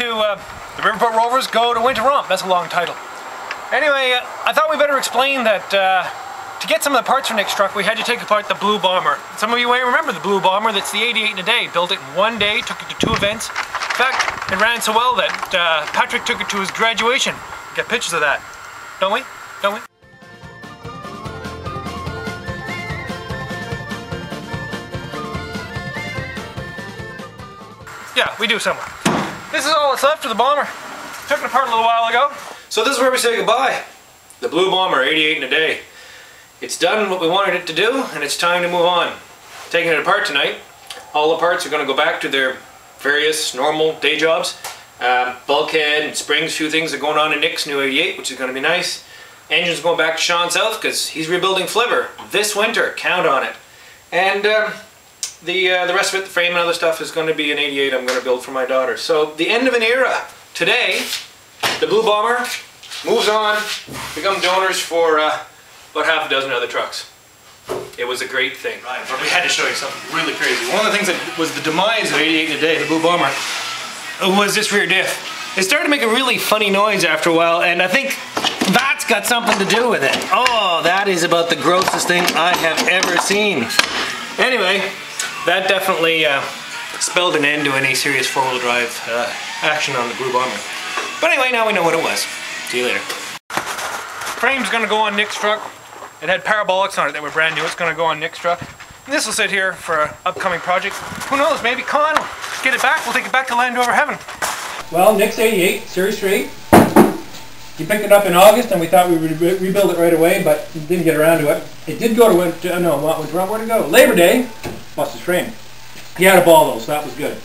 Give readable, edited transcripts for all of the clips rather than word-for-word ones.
to the Riverport Rovers go to Winter Romp. That's a long title. Anyway, I thought we better explain that to get some of the parts for Nick's truck, we had to take apart the Blue Bomber. Some of you may remember the Blue Bomber. That's the 88 in a day. Built it in one day, took it to 2 events. In fact, it ran so well that Patrick took it to his graduation. We got pictures of that. Don't we? Don't we? Yeah, we do somewhere. This is all that's left of the Bomber. Took it apart a little while ago. So this is where we say goodbye. The Blue Bomber, 88 in a day. It's done what we wanted it to do, and it's time to move on. Taking it apart tonight. All the parts are going to go back to their various normal day jobs. Bulkhead and springs, a few things are going on in Nick's new 88, which is going to be nice. Engine's going back to Sean South because he's rebuilding Flivver this winter. Count on it. And the rest of it, the frame and other stuff, is going to be an 88 I'm going to build for my daughter. So the end of an era. Today, the Blue Bomber moves on, become donors for about half a dozen other trucks. It was a great thing. Right, but we had to show you something really crazy. One of the things that was the demise of 88 in a day, the Blue Bomber, was this rear diff. It started to make a really funny noise after a while, and I think that's got something to do with it. Oh, that is about the grossest thing I have ever seen. Anyway, that definitely spelled an end to any serious four-wheel drive action on the Blue Bomber. But anyway, now we know what it was. See you later. Frame's gonna go on Nick's truck. It had parabolics on it that were brand new. It's gonna go on Nick's truck. And this will sit here for an upcoming project. Who knows, maybe Con will get it back. We'll take it back to Land Rover Heaven. Well, Nick's 88, Series 3. He picked it up in August and we thought we would rebuild it right away, but didn't get around to it. It did go to where'd it go? Labor Day. Lost his frame. He had a ball though, so that was good.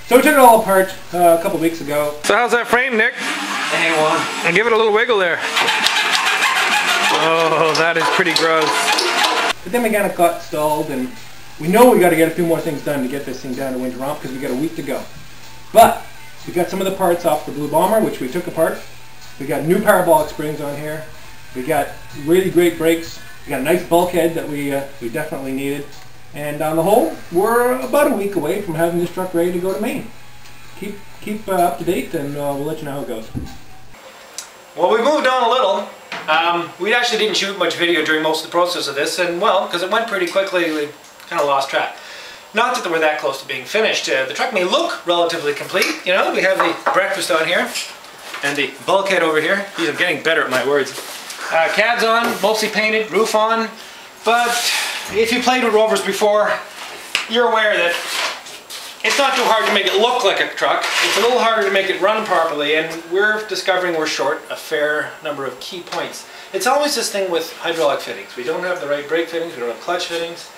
So we took it all apart a couple weeks ago. So how's that frame, Nick? A1. And give it a little wiggle there. Oh, that is pretty gross. But then we kind of got stalled, and we know we got to get a few more things done to get this thing down to Winter Romp because we got a week to go. But we got some of the parts off the Blue Bomber, which we took apart. We got new parabolic springs on here. We got really great brakes. We got a nice bulkhead that we definitely needed. And on the whole, we're about a week away from having this truck ready to go to Maine. Keep up to date, and we'll let you know how it goes. Well, we moved on a little. We actually didn't shoot much video during most of the process of this, and well, because it went pretty quickly, we kind of lost track. Not that we're that close to being finished. The truck may look relatively complete. You know, we have the breakfast on here, and the bulkhead over here. Geez, I'm getting better at my words. Cabs on, mostly painted, roof on, but if you played with Rovers before, you're aware that it's not too hard to make it look like a truck. It's a little harder to make it run properly, and we're discovering we're short a fair number of key points. It's always this thing with hydraulic fittings. We don't have the right brake fittings, we don't have clutch fittings.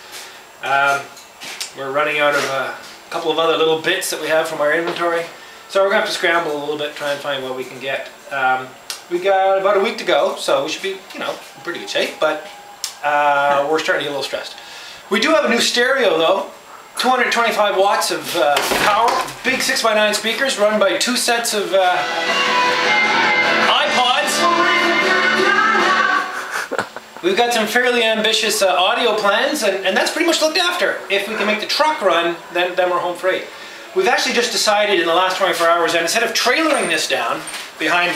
We're running out of a couple of other little bits that we have from our inventory. So we're going to have to scramble a little bit, try and find what we can get. We got about a week to go, so we should be, you know, in pretty good shape, but we're starting to get a little stressed. We do have a new stereo though. 225 watts of power, big 6x9 speakers run by 2 sets of iPods. We've got some fairly ambitious audio plans, and that's pretty much looked after. If we can make the truck run, then we're home free. We've actually just decided in the last 24 hours that instead of trailering this down behind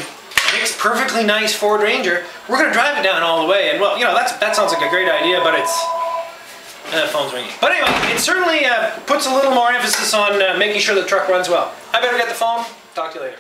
Nick's perfectly nice Ford Ranger, we're going to drive it down all the way. And well, you know, that sounds like a great idea, but it's... And the phone's ringing. But anyway, it certainly puts a little more emphasis on making sure the truck runs well. I better get the phone. Talk to you later.